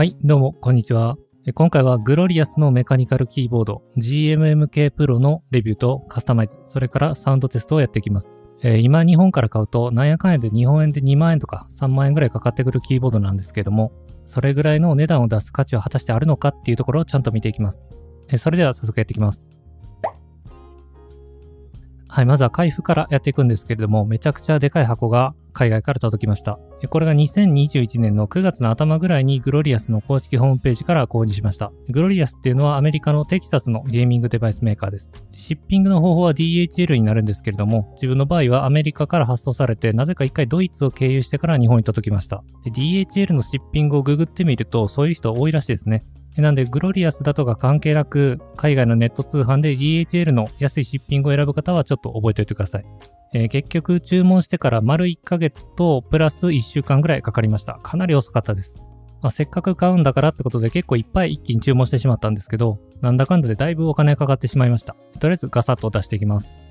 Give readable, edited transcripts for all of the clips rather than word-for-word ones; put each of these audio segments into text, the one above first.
はい、どうも、こんにちは。今回はグロリアスのメカニカルキーボード GMMK Pro のレビューとカスタマイズ、それからサウンドテストをやっていきます。今日本から買うとなんやかんやで日本円で2万円とか3万円ぐらいかかってくるキーボードなんですけども、それぐらいのお値段を出す価値は果たしてあるのかっていうところをちゃんと見ていきます。それでは早速やっていきます。はい、まずは開封からやっていくんですけれども、めちゃくちゃでかい箱が海外から届きました。これが2021年の9月の頭ぐらいにグロリアスの公式ホームページから購入しました。グロリアスっていうのはアメリカのテキサスのゲーミングデバイスメーカーです。シッピングの方法は DHL になるんですけれども、自分の場合はアメリカから発送されて、なぜか一回ドイツを経由してから日本に届きました。で、DHL のシッピングをググってみると、そういう人多いらしいですね。なんで、グロリアスだとか関係なく、海外のネット通販で DHL の安いシッピングを選ぶ方はちょっと覚えておいてください。結局、注文してから丸1ヶ月とプラス1週間ぐらいかかりました。かなり遅かったです。せっかく買うんだからってことで結構いっぱい一気に注文してしまったんですけど、なんだかんだでだいぶお金がかかってしまいました。とりあえずガサッと出していきます。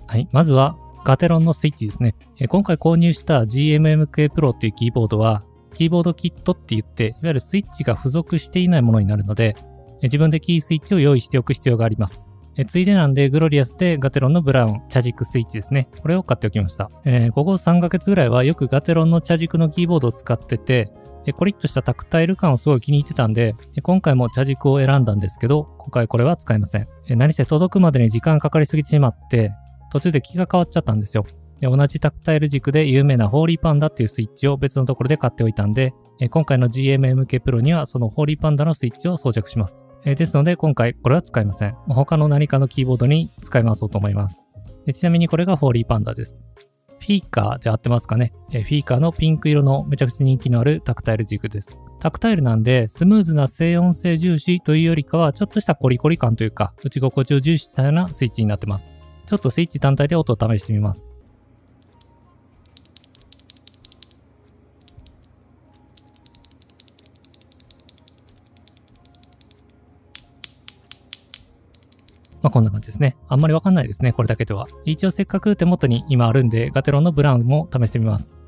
はい、まずはガテロンのスイッチですね。今回購入した GMMK Pro っていうキーボードは、キーボードキットって言って、いわゆるスイッチが付属していないものになるので、自分でキースイッチを用意しておく必要があります。ついでなんで、グロリアスでガテロンのブラウン、茶軸スイッチですね。これを買っておきました。ここ3ヶ月ぐらいはよくガテロンの茶軸のキーボードを使ってて、コリッとしたタクタイル感をすごい気に入ってたんで、今回も茶軸を選んだんですけど、今回これは使いません。何せ届くまでに時間かかりすぎてしまって、途中で気が変わっちゃったんですよ。同じタクタイル軸で有名なホーリーパンダっていうスイッチを別のところで買っておいたんで、今回の GMMK Pro にはそのホーリーパンダのスイッチを装着します。ですので今回これは使いません。他の何かのキーボードに使い回そうと思います。ちなみにこれがホーリーパンダです。フィーカーで合ってますかね。フィーカーのピンク色のめちゃくちゃ人気のあるタクタイル軸です。タクタイルなんでスムーズな静音性重視というよりかはちょっとしたコリコリ感というか打ち心地を重視したようなスイッチになってます。ちょっとスイッチ単体で音を試してみます。こんな感じですね。あんまりわかんないですね、これだけでは。一応せっかく手元に今あるんで、ガテロンのブラウンも試してみます。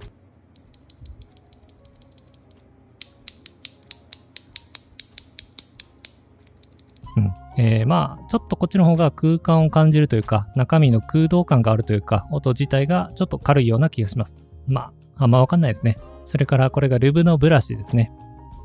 ちょっとこっちの方が空間を感じるというか、中身の空洞感があるというか、音自体がちょっと軽いような気がします。あんまわかんないですね。それからこれがルブのブラシですね。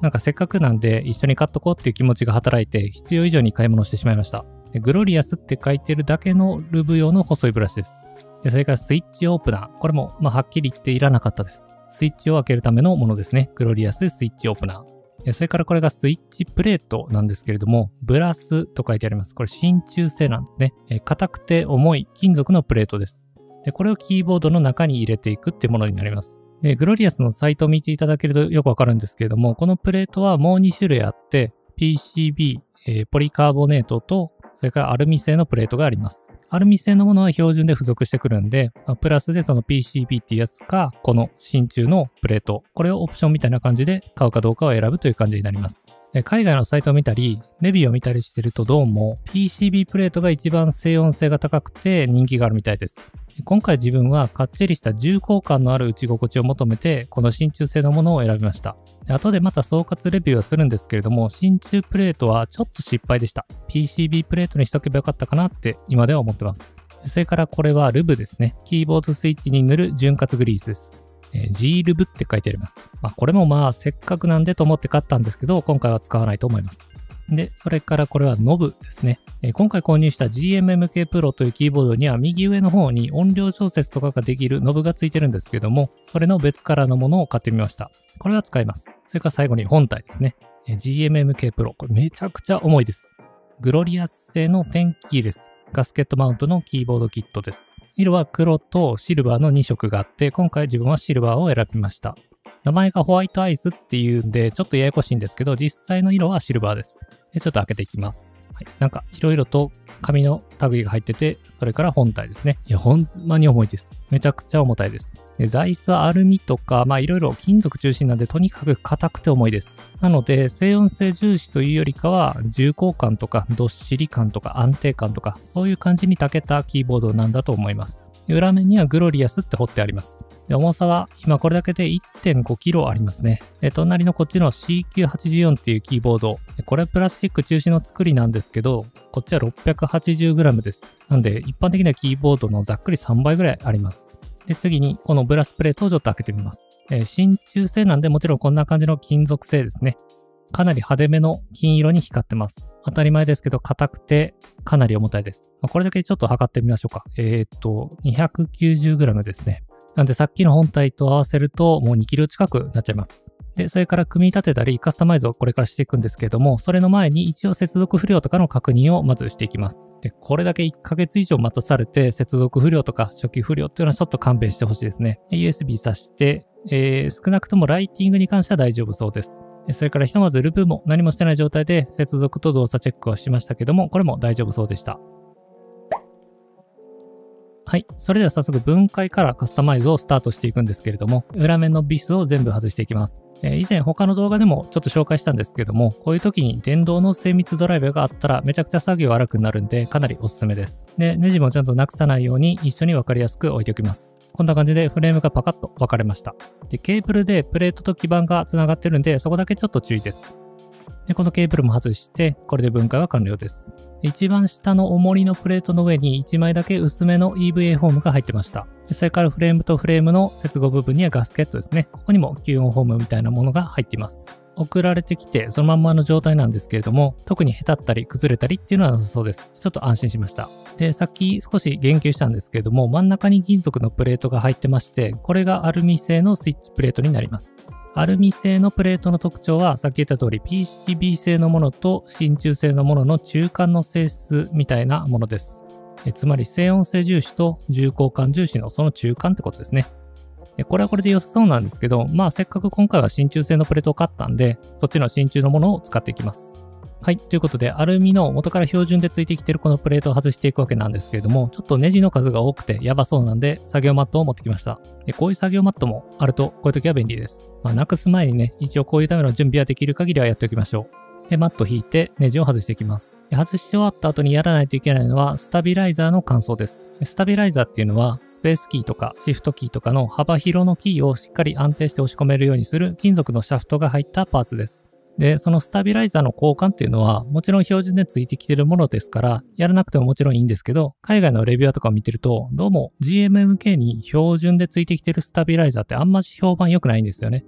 なんかせっかくなんで一緒に買っとこうっていう気持ちが働いて、必要以上に買い物してしまいました。グロリアスって書いてるだけのルブ用の細いブラシです。それからスイッチオープナー。これもはっきり言っていらなかったです。スイッチを開けるためのものですね。グロリアススイッチオープナー。それからこれがスイッチプレートなんですけれども、ブラスと書いてあります。これ真鍮製なんですね。硬くて重い金属のプレートです。これをキーボードの中に入れていくってものになります。グロリアスのサイトを見ていただけるとよくわかるんですけれども、このプレートはもう2種類あって、PCB、ポリカーボネートと、それからアルミ製のプレートがあります。アルミ製のものは標準で付属してくるんで、プラスでその PCB っていうやつか、この真鍮のプレート、これをオプションみたいな感じで買うかどうかを選ぶという感じになります。海外のサイトを見たり、レビューを見たりしてるとどうも PCB プレートが一番静音性が高くて人気があるみたいです。今回自分はかっちりした重厚感のある打ち心地を求めて、この真鍮製のものを選びました。後でまた総括レビューはするんですけれども、真鍮プレートはちょっと失敗でした。PCB プレートにしとけばよかったかなって今では思ってます。それからこれはルブですね。キーボードスイッチに塗る潤滑グリースです。G ルブって書いてあります。これもせっかくなんでと思って買ったんですけど、今回は使わないと思います。で、それからこれはノブですね。今回購入した GMMK Pro というキーボードには右上の方に音量調節とかができるノブがついてるんですけども、それの別からのものを買ってみました。これは使います。それから最後に本体ですね。GMMK Pro。これめちゃくちゃ重いです。グロリアス製のペンキーレスガスケットマウントのキーボードキットです。色は黒とシルバーの2色があって、今回自分はシルバーを選びました。名前がホワイトアイスっていうんで、ちょっとややこしいんですけど、実際の色はシルバーです。ちょっと開けていきます。はい、なんか、いろいろと紙の類が入ってて、それから本体ですね。いや、ほんまに重いです。めちゃくちゃ重たいです。材質はアルミとか、いろいろ金属中心なんで、とにかく硬くて重いです。なので、静音性重視というよりかは、重厚感とか、どっしり感とか、安定感とか、そういう感じに長けたキーボードなんだと思います。で裏面にはグロリアスって彫ってあります。で重さは今これだけで 1.5kg ありますね。で隣のこっちの CQ84 っていうキーボード。これはプラスチック中心の作りなんですけど、こっちは 680g です。なんで一般的なキーボードのざっくり3倍ぐらいあります。で次にこのブラスプレートをちょっと開けてみます。真鍮製なんでもちろんこんな感じの金属製ですね。かなり派手めの金色に光ってます。当たり前ですけど硬くてかなり重たいです。これだけちょっと測ってみましょうか。290g ですね。なんでさっきの本体と合わせるともう 2kg 近くなっちゃいます。で、それから組み立てたりカスタマイズをこれからしていくんですけれども、それの前に一応接続不良とかの確認をまずしていきます。で、これだけ1ヶ月以上待たされて接続不良とか初期不良っていうのはちょっと勘弁してほしいですね。USB 挿して、少なくともライティングに関しては大丈夫そうです。それからひとまずループも何もしてない状態で接続と動作チェックをしましたけども、これも大丈夫そうでした。はい。それでは早速分解からカスタマイズをスタートしていくんですけれども、裏面のビスを全部外していきます。以前他の動画でもちょっと紹介したんですけども、こういう時に電動の精密ドライバーがあったらめちゃくちゃ作業荒くなるんでかなりおすすめです。で、ネジもちゃんとなくさないように一緒に分かりやすく置いておきます。こんな感じでフレームがパカッと分かれました。で、ケーブルでプレートと基板が繋がってるんで、そこだけちょっと注意です。で、このケーブルも外して、これで分解は完了です。一番下の重りのプレートの上に1枚だけ薄めの EVA フォームが入ってました。それからフレームとフレームの接合部分にはガスケットですね。ここにも吸音フォームみたいなものが入っています。送られてきてそのまんまの状態なんですけれども、特にへたったり崩れたりっていうのはなさそうです。ちょっと安心しました。で、さっき少し言及したんですけれども、真ん中に金属のプレートが入ってまして、これがアルミ製のスイッチプレートになります。アルミ製のプレートの特徴はさっき言った通り PCB 製のものと真鍮製のものの中間の性質みたいなものです。つまり静音性重視と重厚感重視のその中間ってことですね。これはこれで良さそうなんですけど、まあせっかく今回は真鍮製のプレートを買ったんで、そっちの真鍮のものを使っていきます。はい。ということで、アルミの元から標準でついてきてるこのプレートを外していくわけなんですけれども、ちょっとネジの数が多くてやばそうなんで、作業マットを持ってきました。で、こういう作業マットもあると、こういう時は便利です。なくす前にね、一応こういうための準備はできる限りはやっておきましょう。で、マット引いてネジを外していきます。で、外し終わった後にやらないといけないのは、スタビライザーの乾燥です。スタビライザーっていうのは、スペースキーとかシフトキーとかの幅広のキーをしっかり安定して押し込めるようにする金属のシャフトが入ったパーツです。で、そのスタビライザーの交換っていうのは、もちろん標準でついてきてるものですから、やらなくてももちろんいいんですけど、海外のレビュアーとかを見てると、どうも GMMK に標準でついてきてるスタビライザーってあんまし評判良くないんですよね。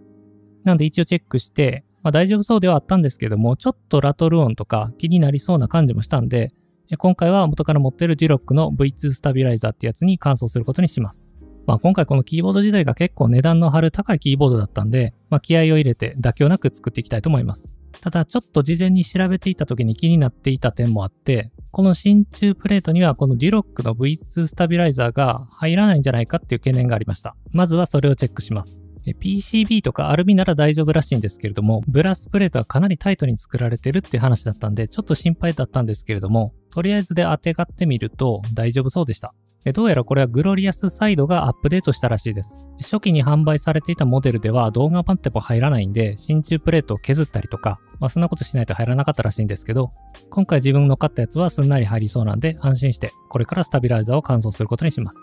なんで一応チェックして、大丈夫そうではあったんですけども、ちょっとラトル音とか気になりそうな感じもしたんで、今回は元から持ってるデュロックの V2 スタビライザーってやつに換装することにします。今回このキーボード自体が結構値段の張る高いキーボードだったんで、気合を入れて妥協なく作っていきたいと思います。ただちょっと事前に調べていた時に気になっていた点もあって、この真鍮プレートにはこのデュロックの V2 スタビライザーが入らないんじゃないかっていう懸念がありました。まずはそれをチェックします。PCB とかアルミなら大丈夫らしいんですけれども、ブラスプレートはかなりタイトに作られてるっていう話だったんで、ちょっと心配だったんですけれども、とりあえずで当てがってみると大丈夫そうでした。どうやらこれはグロリアスサイドがアップデートしたらしいです。初期に販売されていたモデルでは動画版っても入らないんで、真鍮プレートを削ったりとか、そんなことしないと入らなかったらしいんですけど、今回自分の買ったやつはすんなり入りそうなんで、安心してこれからスタビライザーを換装することにします。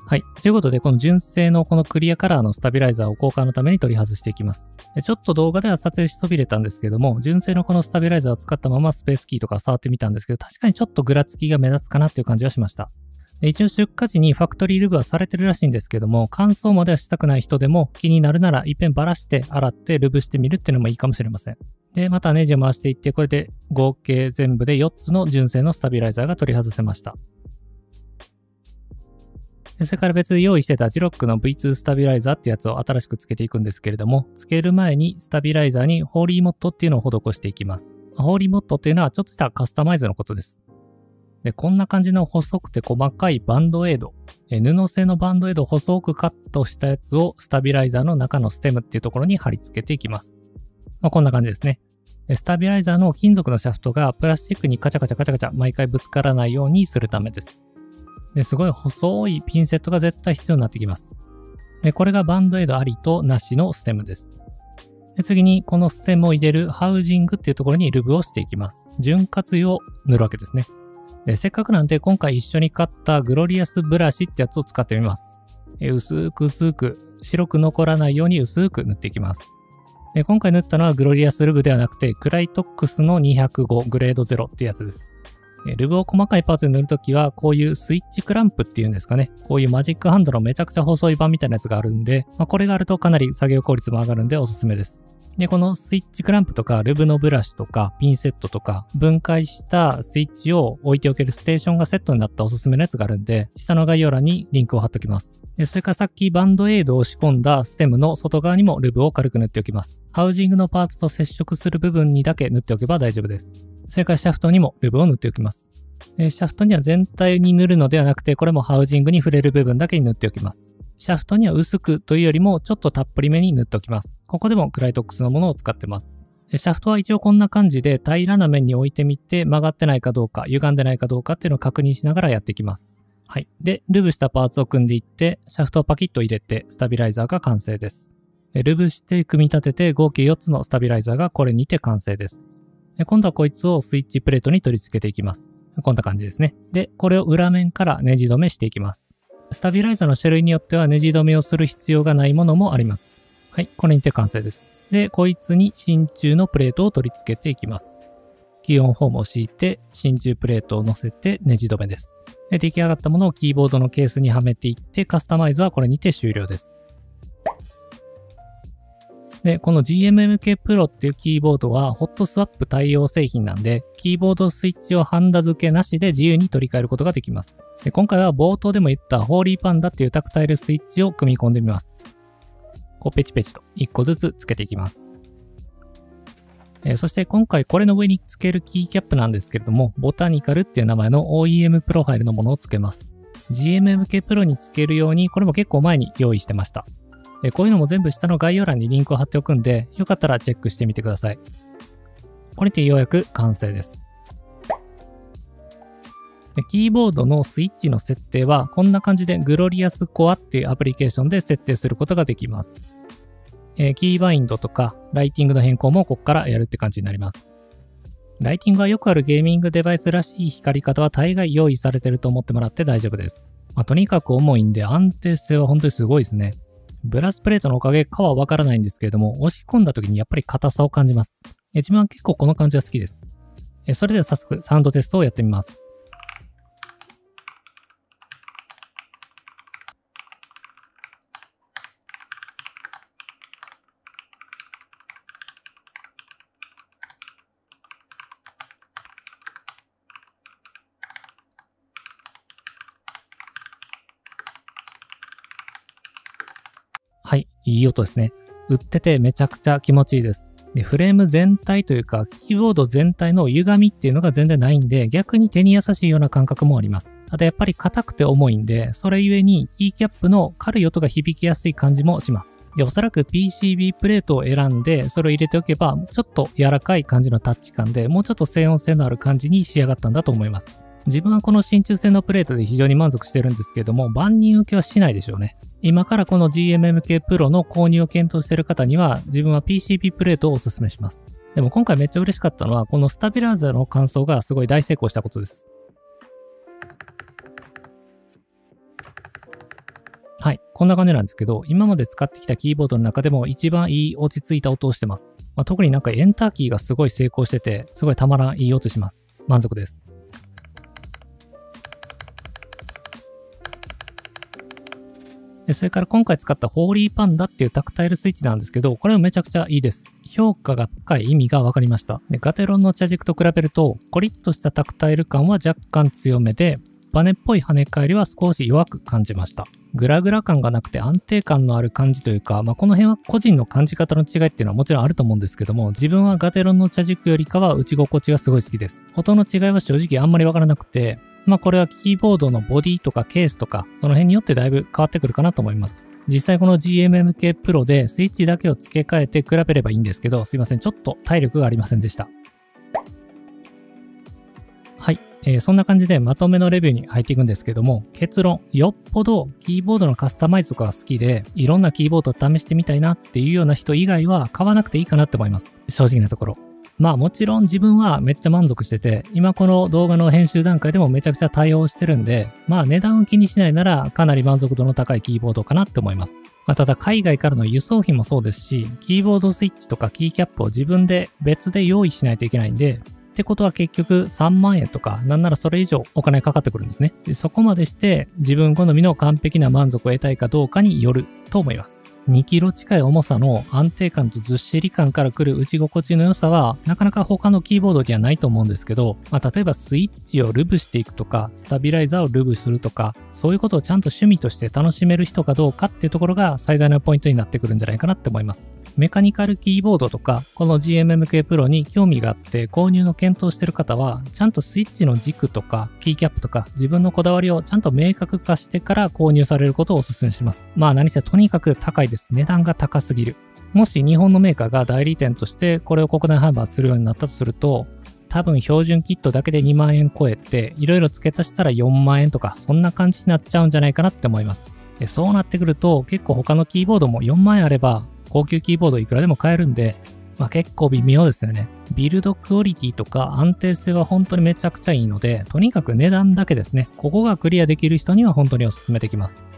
はい。ということで、この純正のこのクリアカラーのスタビライザーを交換のために取り外していきます。ちょっと動画では撮影しそびれたんですけども、純正のこのスタビライザーを使ったままスペースキーとか触ってみたんですけど、確かにちょっとぐらつきが目立つかなっていう感じはしました。一応出荷時にファクトリールブはされてるらしいんですけども、乾燥まではしたくない人でも気になるなら一遍バラして洗ってルブしてみるっていうのもいいかもしれません。で、またネジを回していって、これで合計全部で4つの純正のスタビライザーが取り外せました。それから別で用意してたデュロックの V2 スタビライザーってやつを新しくつけていくんですけれども、つける前にスタビライザーにホーリーモッドっていうのを施していきます。ホーリーモッドっていうのはちょっとしたカスタマイズのことです。で、こんな感じの細くて細かいバンドエイド、布製のバンドエイドを細くカットしたやつをスタビライザーの中のステムっていうところに貼り付けていきます。こんな感じですね。スタビライザーの金属のシャフトがプラスチックにカチャカチャ毎回ぶつからないようにするためです。すごい細いピンセットが絶対必要になってきます。これがバンドエイドありとなしのステムです。次にこのステムを入れるハウジングっていうところにルブをしていきます。潤滑油を塗るわけですね。で、せっかくなんで今回一緒に買ったグロリアスブラシってやつを使ってみます。薄く白く残らないように薄く塗っていきます。で、今回塗ったのはグロリアスルブではなくてクライトックスの205グレード0ってやつです。ルブを細かいパーツに塗るときはこういうスイッチクランプっていうんですかね。こういうマジックハンドのめちゃくちゃ細い版みたいなやつがあるんで、これがあるとかなり作業効率も上がるんでおすすめです。で、このスイッチクランプとかルブのブラシとかピンセットとか分解したスイッチを置いておけるステーションがセットになったおすすめのやつがあるんで、下の概要欄にリンクを貼っときます。で、それからさっきバンドエイドを仕込んだステムの外側にもルブを軽く塗っておきます。ハウジングのパーツと接触する部分にだけ塗っておけば大丈夫です。それからシャフトにもルブを塗っておきます。シャフトには全体に塗るのではなくて、これもハウジングに触れる部分だけに塗っておきます。シャフトには薄くというよりもちょっとたっぷりめに塗っておきます。ここでもクライトックスのものを使ってます。シャフトは一応こんな感じで平らな面に置いてみて曲がってないかどうか、歪んでないかどうかっていうのを確認しながらやっていきます。はい。で、ルブしたパーツを組んでいって、シャフトをパキッと入れてスタビライザーが完成です。ルブして組み立てて合計4つのスタビライザーがこれにて完成です。今度はこいつをスイッチプレートに取り付けていきます。こんな感じですね。で、これを裏面からネジ止めしていきます。スタビライザーの種類によってはネジ止めをする必要がないものもあります。はい、これにて完成です。で、こいつに真鍮のプレートを取り付けていきます。キーオンフォームを敷いて、真鍮プレートを乗せてネジ止めです。で、出来上がったものをキーボードのケースにはめていって、カスタマイズはこれにて終了です。で、この GMMK Pro っていうキーボードはホットスワップ対応製品なんで、キーボードスイッチをハンダ付けなしで自由に取り替えることができます。で、今回は冒頭でも言ったホーリーパンダっていうタクタイルスイッチを組み込んでみます。こうペチペチと1個ずつつけていきます。そして今回これの上につけるキーキャップなんですけれども、ボタニカルっていう名前の OEM プロファイルのものをつけます。GMMK Pro につけるようにこれも結構前に用意してました。こういうのも全部下の概要欄にリンクを貼っておくんで、よかったらチェックしてみてください。これでようやく完成です。キーボードのスイッチの設定はこんな感じでグロリアスコアっていうアプリケーションで設定することができます。キーバインドとかライティングの変更もここからやるって感じになります。ライティングはよくあるゲーミングデバイスらしい光り方は大概用意されてると思ってもらって大丈夫です。とにかく重いんで安定性は本当にすごいですね。ブラスプレートのおかげかはわからないんですけれども、押し込んだ時にやっぱり硬さを感じます。自分は結構この感じが好きです。それでは早速サウンドテストをやってみます。はい、いい音ですね。打っててめちゃくちゃ気持ちいいです。で、フレーム全体というか、キーボード全体の歪みっていうのが全然ないんで、逆に手に優しいような感覚もあります。ただやっぱり硬くて重いんで、それゆえにキーキャップの軽い音が響きやすい感じもします。で、おそらく PCB プレートを選んで、それを入れておけば、ちょっと柔らかい感じのタッチ感で、もうちょっと静音性のある感じに仕上がったんだと思います。自分はこの真鍮製のプレートで非常に満足してるんですけれども、万人受けはしないでしょうね。今からこの GMMK Pro の購入を検討している方には、自分は PCB プレートをお勧めします。でも今回めっちゃ嬉しかったのは、このスタビライザーの乾燥がすごい大成功したことです。はい。こんな感じなんですけど、今まで使ってきたキーボードの中でも一番いい落ち着いた音をしてます。特になんかエンターキーがすごい成功してて、すごいたまらんいい音します。満足です。それから今回使ったホーリーパンダっていうタクタイルスイッチなんですけど、これもめちゃくちゃいいです。評価が高い意味が分かりました。で、ガテロンの茶軸と比べると、コリッとしたタクタイル感は若干強めで、バネっぽい跳ね返りは少し弱く感じました。グラグラ感がなくて安定感のある感じというか、この辺は個人の感じ方の違いっていうのはもちろんあると思うんですけども、自分はガテロンの茶軸よりかは打ち心地がすごい好きです。音の違いは正直あんまり分からなくて、これはキーボードのボディとかケースとか、その辺によってだいぶ変わってくるかなと思います。実際この GMMK Pro でスイッチだけを付け替えて比べればいいんですけど、すいません、ちょっと体力がありませんでした。はい。そんな感じでまとめのレビューに入っていくんですけども、結論、よっぽどキーボードのカスタマイズとかが好きで、いろんなキーボードを試してみたいなっていうような人以外は買わなくていいかなって思います。正直なところ。まあもちろん自分はめっちゃ満足してて、今この動画の編集段階でもめちゃくちゃ対応してるんで、まあ値段を気にしないならかなり満足度の高いキーボードかなって思います。まあただ海外からの輸送費もそうですし、キーボードスイッチとかキーキャップを自分で別で用意しないといけないんで、ってことは結局3万円とかなんならそれ以上お金かかってくるんですね。でそこまでして自分好みの完璧な満足を得たいかどうかによると思います。2キロ近い重さの安定感とずっしり感から来る打ち心地の良さはなかなか他のキーボードにはないと思うんですけど、例えばスイッチをルブしていくとか、スタビライザーをルブするとか、そういうことをちゃんと趣味として楽しめる人かどうかっていうところが最大のポイントになってくるんじゃないかなって思います。メカニカルキーボードとか、この GMMK Pro に興味があって購入の検討してる方は、ちゃんとスイッチの軸とか、キーキャップとか、自分のこだわりをちゃんと明確化してから購入されることをお勧めします。何せとにかく高いです。値段が高すぎる。もし日本のメーカーが代理店としてこれを国内販売するようになったとすると、多分標準キットだけで2万円超えて、いろいろ付け足したら4万円とか、そんな感じになっちゃうんじゃないかなって思います。そうなってくると、結構他のキーボードも4万円あれば、高級キーボードいくらでも買えるんで、結構微妙ですよね。ビルドクオリティとか安定性は本当にめちゃくちゃいいので、とにかく値段だけですね。ここがクリアできる人には本当にお勧めできます。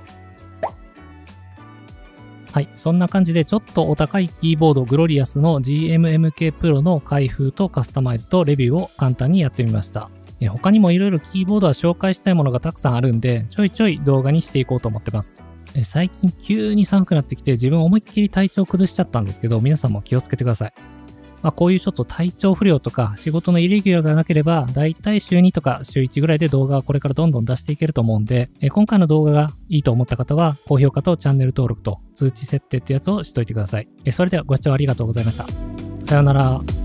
はい。そんな感じでちょっとお高いキーボードグロリアスの GMMK Pro の開封とカスタマイズとレビューを簡単にやってみました。他にもいろいろキーボードは紹介したいものがたくさんあるんで、ちょいちょい動画にしていこうと思ってます。最近急に寒くなってきて自分思いっきり体調崩しちゃったんですけど、皆さんも気をつけてください。こういうちょっと体調不良とか仕事のイレギュラーがなければ、だいたい週2とか週1ぐらいで動画をこれからどんどん出していけると思うんで、今回の動画がいいと思った方は、高評価とチャンネル登録と通知設定ってやつをしといてください。それではご視聴ありがとうございました。さようなら。